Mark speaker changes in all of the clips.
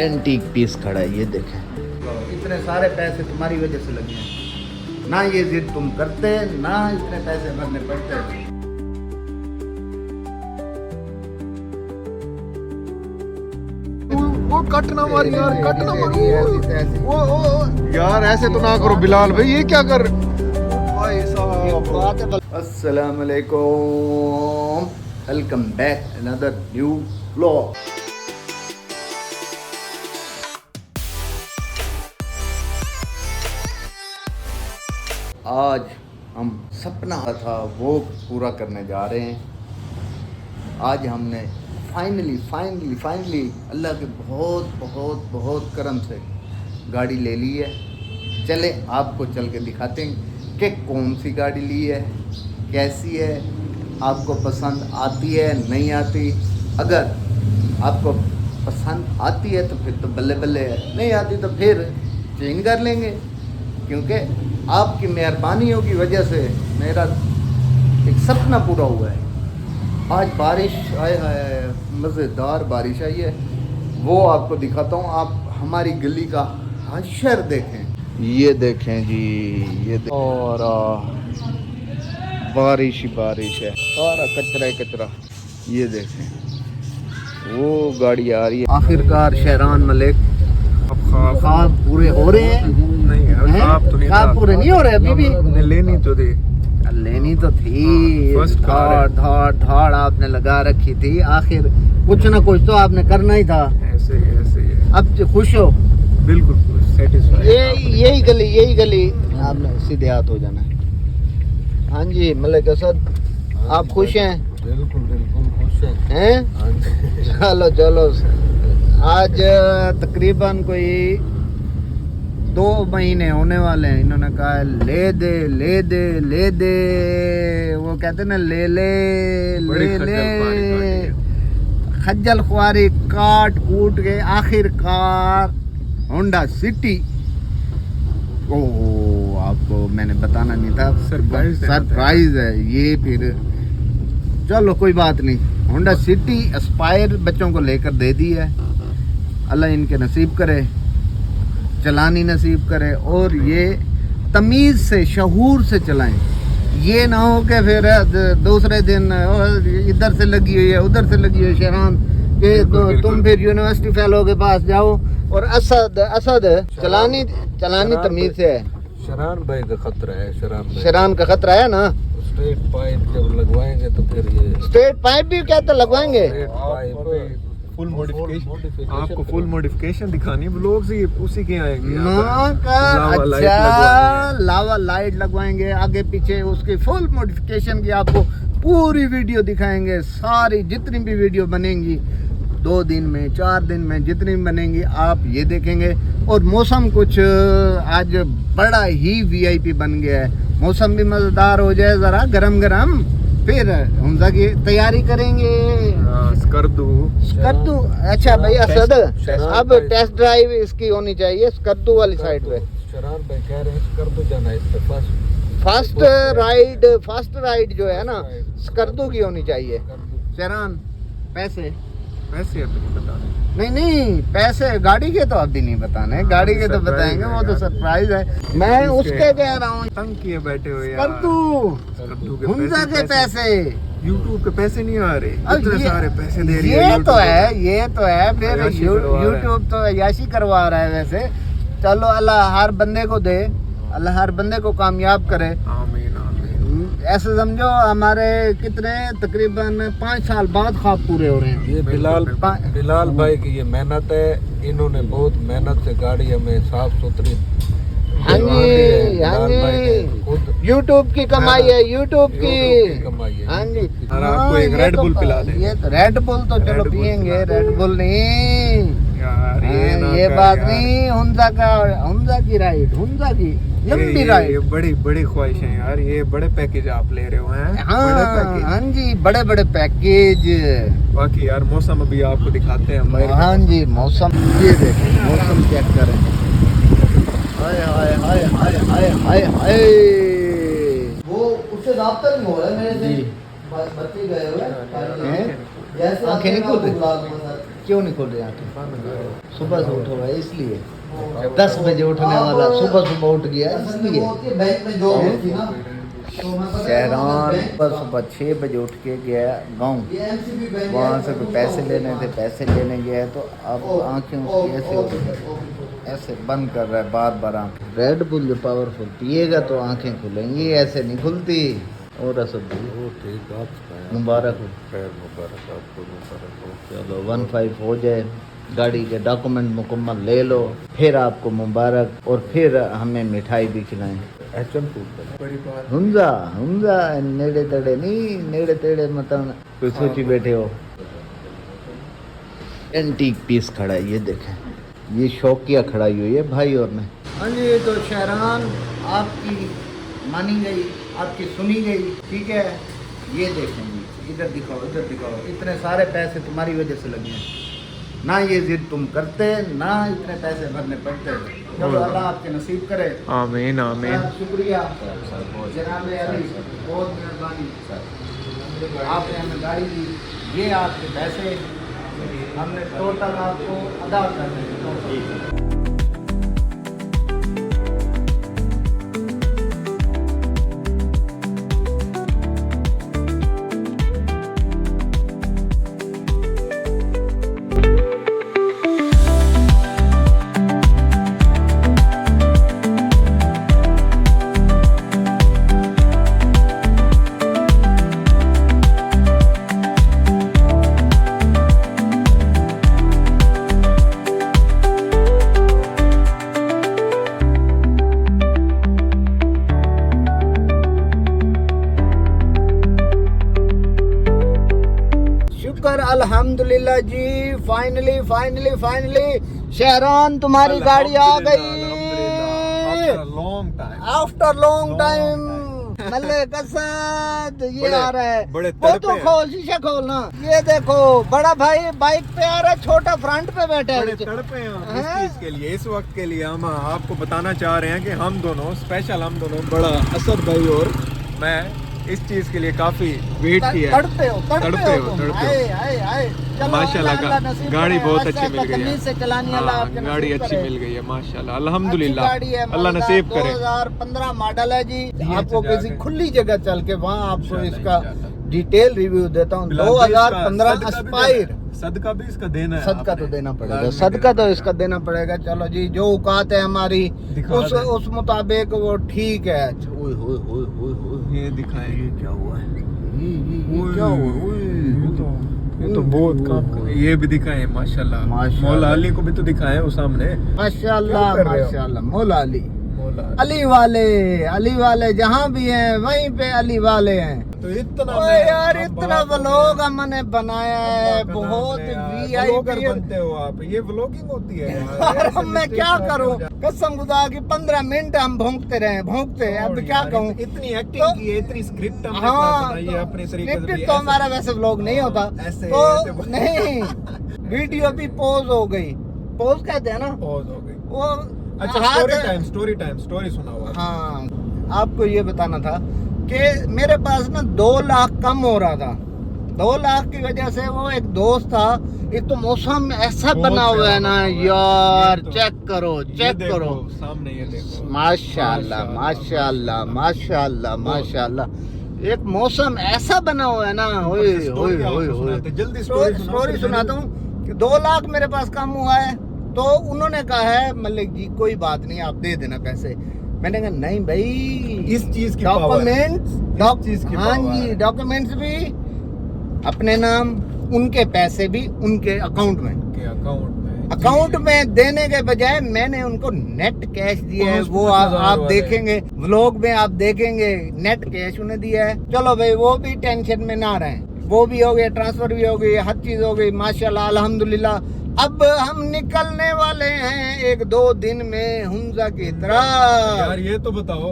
Speaker 1: Antique piece खड़ा है, ये देखें। इतने सारे पैसे तुम्हारी वजह से लगे हैं, ना ये जिद तुम करते ना इतने पैसे भरने पड़ते।
Speaker 2: वो कट ना मारी यार, कट ना मारी वो यार, ऐसे तो ना करो बिलाल भाई, ये क्या कर भाई साहब।
Speaker 1: अस्सलाम वालेकुम, welcome back another new vlog. आज हम सपना था वो पूरा करने जा रहे हैं। आज हमने फाइनली अल्लाह के बहुत करम से गाड़ी ले ली है। चले आपको चल के दिखाते हैं कि कौन सी गाड़ी ली है, कैसी है, आपको पसंद आती है नहीं आती। अगर आपको पसंद आती है तो फिर तो बल्ले बल्ले है, नहीं आती तो फिर चेंज कर लेंगे, क्योंकि आपकी मेहरबानियों की वजह से मेरा एक सपना पूरा हुआ है। आज बारिश आए है, मज़ेदार बारिश आई है, वो आपको दिखाता हूँ। आप हमारी गली का हशर देखें, ये देखें जी, ये और बारिश ही बारिश है, सारा कचरा ही कचरा। ये देखें वो गाड़ी आ रही है। आखिरकार शहरान मलिक ख्वाब पूरे हो रहे हैं।
Speaker 2: नहीं आप तो नहीं,
Speaker 1: ख्वाब पूरे नहीं हो रहे अभी भी।
Speaker 2: लेनी तो थी,
Speaker 1: लेनी तो थी,
Speaker 2: फर्स्ट
Speaker 1: धाड़ आपने लगा रखी थी। आखिर कुछ ना कुछ तो आपने करना ही था।
Speaker 2: ऐसे ही
Speaker 1: अब खुश हो?
Speaker 2: बिल्कुल सेटिस्फाइड।
Speaker 1: यही गली आपने सीधे हाथ हो जाना है। हाँ जी मलिक असद, आप खुश हैं?
Speaker 2: बिल्कुल खुश हैं।
Speaker 1: चलो आज तकरीबन कोई 2 महीने होने वाले हैं। इन्होंने कहा ले दे, वो कहते ना ले खज्जल ख्वारी काट कूट के आखिरकार होंडा सिटी। ओह आपको मैंने बताना नहीं था, सरप्राइज है ये। फिर चलो कोई बात नहीं, होंडा सिटी एस्पायर बच्चों को लेकर दे दी है। अल्लाह इनके नसीब करे, चलानी नसीब करे, और ये तमीज़ से शहूर से चलाएं। ये ना हो कि फिर दूसरे दिन इधर से लगी हुई है उधर से लगी हुई है शहरान के, तुम फिर यूनिवर्सिटी फेलो के पास जाओ। और असद चलानी तमीज़ से है।
Speaker 2: शरान भाई का खतरा है,
Speaker 1: शरान का खतरा है ना।
Speaker 2: स्ट्रेट पाइप जब लगवाएंगे तो फिर ये
Speaker 1: स्ट्रेट पाइप भी क्या तो लगवाएंगे।
Speaker 2: फुल मॉडिफिकेशन, आपको फुल मॉडिफिकेशन दिखानी है ब्लॉग से, उसी के आएंगे
Speaker 1: अच्छा लावा लाइट लगवाएंगे आगे पीछे, उसकी फुल मॉडिफिकेशन की आपको पूरी वीडियो दिखाएंगे। सारी जितनी भी वीडियो बनेंगी 2 दिन में 4 दिन में जितनी भी बनेंगी आप ये देखेंगे। और मौसम कुछ आज बड़ा ही वीआईपी बन गया है, मौसम भी मजेदार हो जाए जरा गरम फिर हमजा की तैयारी करेंगे। स्कर्दू अच्छा भाई असद, अब टेस्ट ड्राइव इसकी होनी चाहिए स्कर्दू वाली साइड पे।
Speaker 2: शरान भाई कह रहे हैं स्कर्दू जाना है, इस पे
Speaker 1: फर्स्ट राइड जो है ना स्कर्दू की होनी चाहिए। शहरान पैसे नहीं पैसे गाड़ी के तो अभी नहीं बताने, गाड़ी के तो बताएंगे, वो तो सरप्राइज है। मैं उसके कह रहा हूँ
Speaker 2: तंग किए बैठे हुए
Speaker 1: हुंजा के पैसे,
Speaker 2: यूट्यूब के पैसे नहीं आ रहे, इतने सारे पैसे दे रही है।
Speaker 1: ये तो है फिर यूट्यूब तो अय्याशी करवा रहा है। वैसे चलो अल्लाह हर बंदे को दे, अल्लाह हर बंदे को कामयाब करे। ऐसे समझो हमारे कितने तकरीबन 5 साल बाद ख्वाब पूरे हो रहे हैं।
Speaker 2: ये बिलाल भाई की ये मेहनत है, इन्होंने बहुत मेहनत से गाड़ी हमें साफ सुथरी।
Speaker 1: हाँ जी यूट्यूब की कमाई है, यूट्यूब की कमाई है। हाँ जी
Speaker 2: आपको एक रेड बुल पिला दें।
Speaker 1: ये रेड बुल तो चलो पियेंगे, रेड बुल नहीं यार, ये बात नहीं। हुंजा की राइड, हुंजा की लंबी राइड,
Speaker 2: ये बड़ी ख्वाहिश है यार। ये बड़े पैकेज आप ले रहे हो हैं।
Speaker 1: हाँ जी बड़े पैकेज।
Speaker 2: बाकी यार मौसम अभी आपको दिखाते हैं।
Speaker 1: हाँ जी मौसम, ये देखें मौसम चेक करें। हाय वो उससे राब्ता नहीं हो रहा है मेरे से। बच्चे गए हुए हैं, आंखें नहीं खुल रही। क्यों नहीं खोल रहे आंखें? सुबह से उठो है इसलिए 10 बजे उठने वाला सुबह उठ गया इसलिए। शहरान सुबह 6 बजे उठ के गया गाँव, वहाँ से कोई पैसे लेने थे, पैसे लेने गया तो अब आंखें उसकी ऐसे हो गई, ऐसे बंद कर रहा है बार बार आंखें। रेड बुल जो पावरफुल पिएगा तो आंखें खुलेंगी, ऐसे नहीं खुलती। और असद मुबारक हो,
Speaker 2: मुबारक आपको, मुबारक हो।
Speaker 1: चलो 15 हो जाए, गाड़ी के डॉक्यूमेंट मुकम्मल ले लो, फिर आपको मुबारक, और फिर हमें मिठाई भी खिलाएं।
Speaker 2: एचएम फूड
Speaker 1: हुंजा हुंजा नेड़े तेड़े नहीं, नेड़े तेड़े मतलब कोई सोची बैठे हो। एंटीक पीस खड़ा है, ये देखें, ये शौकिया खड़ाई हुई है भाई और मैं। हाँ जी, तो शहरान आपकी मानी गई, आपकी सुनी गई, ठीक है। ये देखें जी, इधर दिखाओ, इधर दिखाओ, इतने सारे पैसे तुम्हारी वजह से लगे हैं, ना ये जिद तुम करते, ना इतने पैसे भरने पड़ते। चलो अल्लाह आपके नसीब करे।
Speaker 2: आमीन आमीन।
Speaker 1: शुक्रिया जनाब अली, बहुत मेहरबानी, आपने हमें गाड़ी दी, ये आपके पैसे हमने टोटल आपको अदा कर दिए। अल्हम्दुलिल्लाह जी, फाइनली शहरान तुम्हारी गाड़ी आ गई आफ्टर लॉन्ग टाइम। मल्ले कसद ये आ रहा है, वो तो खोल, शीशा खोलना। ये देखो बड़ा भाई बाइक पे आ रहा है, छोटा फ्रंट पे बैठा है।
Speaker 2: तड़पे हैं इस चीज के लिए, इस वक्त के लिए हम आपको बताना चाह रहे हैं कि हम दोनों स्पेशल, हम दोनों बड़ा असद भाई और मैं इस चीज के लिए काफी वेट किया। तड़पे हो माशाल्लाह, गाड़ी बहुत अच्छी मिल गई है, गाड़ी अच्छी मिल गई है माशाल्लाह, अल्हम्दुलिल्लाह, अल्लाह नसीब करे।
Speaker 1: 2015 मॉडल है जी, आपको किसी खुली जगह चल के वहाँ आपको इसका डिटेल रिव्यू देता हूँ। 2015 एस्पायर,
Speaker 2: सदका भी इसका देना है,
Speaker 1: सदका तो देना पड़ेगा, सदका तो इसका देना पड़ेगा। चलो जी, जो औकात है हमारी उस मुताबिक वो ठीक है।
Speaker 2: ये दिखाएं,
Speaker 1: ये क्या हुआ है,
Speaker 2: ये
Speaker 1: क्या हुआ?
Speaker 2: ये तो बहुत काम कर, ये भी दिखाएं माशाल्लाह। मौला अली को भी तो दिखाएं वो सामने,
Speaker 1: माशाल्लाह मौला अली वाले जहाँ भी हैं वहीं पे अली वाले हैं।
Speaker 2: तो इतना
Speaker 1: यार इतना व्लॉग हमने बनाया है, बहुत वीआईपी
Speaker 2: बनते हो आप, ये व्लॉगिंग होती है।
Speaker 1: यार मैं क्या करूं, कसम खुदा की 15 मिनट हम भौंकते अब क्या कहूं।
Speaker 2: इतनी एक्टिंग की है, इतनी स्क्रिप्ट हमने बनाई है अपने तरीके से।
Speaker 1: तो हमारा वैसे व्लॉग नहीं होता तो नहीं, वीडियो भी पॉज हो गई, पॉज कहते हैं ना,
Speaker 2: पॉज हो गई
Speaker 1: वो।
Speaker 2: अच्छा, स्टोरी सुना हुआ।
Speaker 1: हाँ, आपको ये बताना था कि मेरे पास ना 2 लाख कम हो रहा था। 2 लाख की वजह से वो एक दोस्त था, एक तो मौसम ऐसा बना हुआ है ना यार, चेक करो
Speaker 2: सामने, ये देखो
Speaker 1: माशाल्लाह, एक मौसम ऐसा बना हुआ है ना।
Speaker 2: जल्दी
Speaker 1: स्टोरी सुनाता हूँ कि 2 लाख मेरे पास कम हुआ है, तो उन्होंने कहा है मलिक जी कोई बात नहीं, आप दे देना पैसे। मैंने कहा नहीं भाई,
Speaker 2: इस चीज की
Speaker 1: डॉक्यूमेंट्स, हाँ जी, डॉक्यूमेंट्स भी अपने नाम, उनके पैसे भी उनके अकाउंट में देने के बजाय मैंने उनको नेट कैश दिया है। वो आप देखेंगे व्लॉग में, आप देखेंगे नेट कैश उन्हें दिया है। चलो भाई, वो भी टेंशन में ना रहे, वो भी हो गया, ट्रांसफर भी हो गई, हर चीज हो गई माशाल्लाह अल्हम्दुलिल्लाह। अब हम निकलने वाले हैं 1-2 दिन में हुंजा की तरफ।
Speaker 2: यार ये तो बताओ,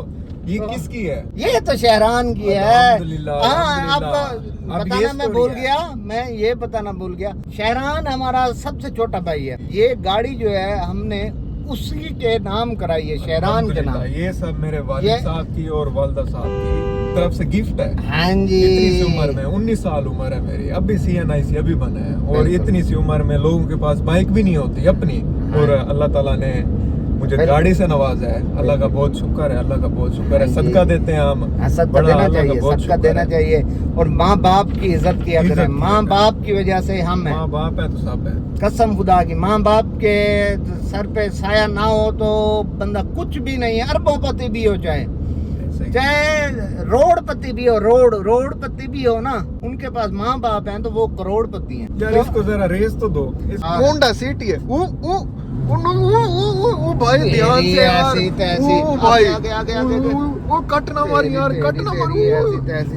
Speaker 2: ये किसकी है?
Speaker 1: ये तो शहरान की है। हाँ, आपको बताना मैं ये बताना भूल गया, शहरान हमारा सबसे छोटा भाई है। ये गाड़ी जो है हमने उसी के नाम कराइए, शेरान के नाम।
Speaker 2: ये सब मेरे वालिद साहब की और वालदा साहब की तरफ से गिफ्ट है।
Speaker 1: हाँ जी।
Speaker 2: इतनी सी उम्र में 19 साल उम्र है मेरी, अभी CNIC अभी बना है, और इतनी सी उम्र में लोगों के पास बाइक भी नहीं होती अपनी, और अल्लाह ताला ने मुझे गाड़ी से नवाजा है। अल्लाह का बहुत शुक्र है, अल्लाह का बहुत शुक्र है। सदका देते हैं हम,
Speaker 1: सदका देना चाहिए, सदका देना चाहिए। और माँ बाप की इज्जत किया करें, माँ बाप की वजह से हम हैं।
Speaker 2: माँ बाप है तो सब है,
Speaker 1: कसम खुदा की। माँ बाप के सर पे साया ना हो तो बंदा कुछ भी नहीं है, अरबोपति भी हो, चाहे रोडपति भी हो, रोडपति भी हो ना, उनके पास माँ बाप हैं तो वो करोड़पति हैं।
Speaker 2: यार इसको जरा रेस तो दो।
Speaker 3: होंडा सिटी है। वो भाई ध्यान से यार, वो भाई वो कट ना मारी यार, कट ना मारी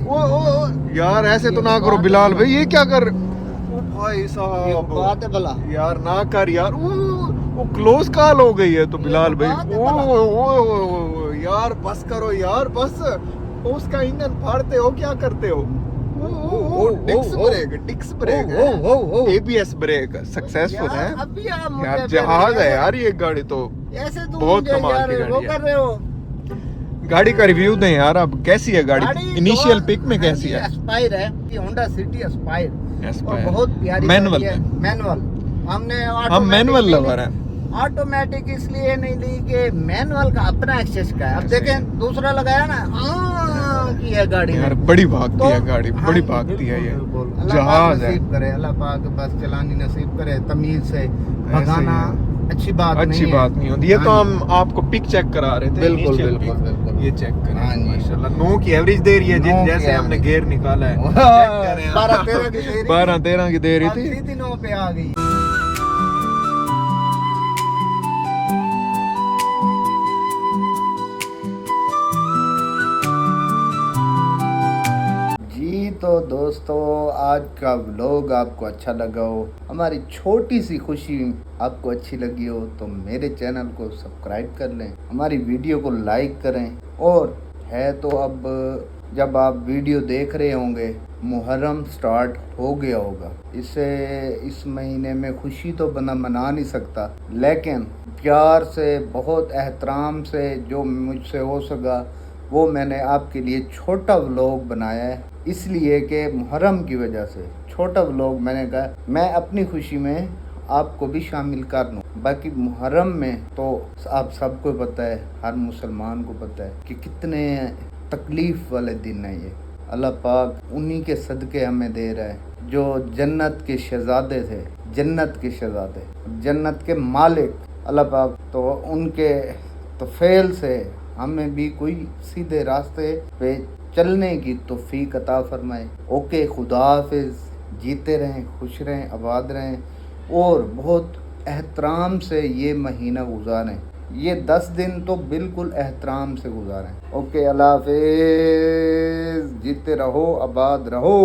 Speaker 3: वो यार, ऐसे तो ना करो बिलाल भाई, ये क्या कर, ओ भाई साहब
Speaker 1: बात है भला
Speaker 3: यार, ना कर यार, वो क्लोज कॉल हो गई है तो बिलाल भाई, ओ यार बस करो यार, बस उसका इंजन फाड़ते हो, क्या करते हो? डिक्स ब्रेक है, ABS ब्रेक सक्सेसफुल है यार, जहाज है यार ये गाड़ी तो,
Speaker 1: ऐसे तुम
Speaker 3: बहुत कमाल की
Speaker 1: वो
Speaker 3: गाड़ी
Speaker 1: कर रहे हो।
Speaker 3: गाड़ी का रिव्यू दें यार, अब कैसी है गाड़ी, इनिशियल पिक में कैसी है?
Speaker 1: एस्पायर है, होंडा सिटी एस्पायर, और बहुत प्यारी
Speaker 3: मैनुअल
Speaker 1: है। मैनुअल हमने
Speaker 3: हम मैनुअल लवर हैं।
Speaker 1: ऑटोमेटिक इसलिए नहीं ली कि मैनुअल का अपना एक्सेस का है। अब देखें दूसरा लगाया ना, की है गाड़ी
Speaker 3: यार, बड़ी भागती है गाड़ी, बड़ी भागती है ये, जहाज है।
Speaker 1: नसीब करे अल्लाह पाक, बस चलानी नसीब करे, तमीज से भगाना अच्छी बात
Speaker 3: नहीं होती। ये तो हम आपको पिक चेक करा रहे थे,
Speaker 1: बिल्कुल बिल्कुल,
Speaker 3: ये चेक करें।
Speaker 1: हाँ जी।
Speaker 3: माशाल्लाह 9 की एवरेज दे रही है, जैसे हमने गेयर निकाला है, 12-13 की दे रही थी,
Speaker 1: सीधी 9 पे आ गई। तो दोस्तों, आज का व्लॉग आपको अच्छा लगा हो, हमारी छोटी सी खुशी आपको अच्छी लगी हो तो मेरे चैनल को सब्सक्राइब कर लें, हमारी वीडियो को लाइक करें। और है तो अब जब आप वीडियो देख रहे होंगे, मुहर्रम स्टार्ट हो गया होगा, इस महीने में खुशी तो बंदा मना नहीं सकता, लेकिन प्यार से, बहुत एहतराम से जो मुझसे हो सका वो मैंने आपके लिए छोटा व्लॉग बनाया है, इसलिए कि मुहर्रम की वजह से छोटा व्लॉग मैंने कहा मैं अपनी खुशी में आपको भी शामिल कर लूँ। बाकी मुहर्रम में तो आप सबको पता है, हर मुसलमान को पता है कि कितने तकलीफ़ वाले दिन है ये। अल्लाह पाक उन्हीं के सदक़े हमें दे रहा है जो जन्नत के शहज़ादे थे, जन्नत के शहज़ादे, जन्नत के मालिक अल्लाह पाक, तो उनके तफ़ैल से हमें भी कोई सीधे रास्ते पे चलने की तौफीक अता फरमाए। ओके, खुदा हाफिज़, जीते रहें, खुश रहें, आबाद रहें, और बहुत एहतराम से ये महीना गुजारें। ये 10 दिन तो बिल्कुल एहतराम से गुजारें। ओके, अल्लाह हाफिज़, जीते रहो, आबाद रहो।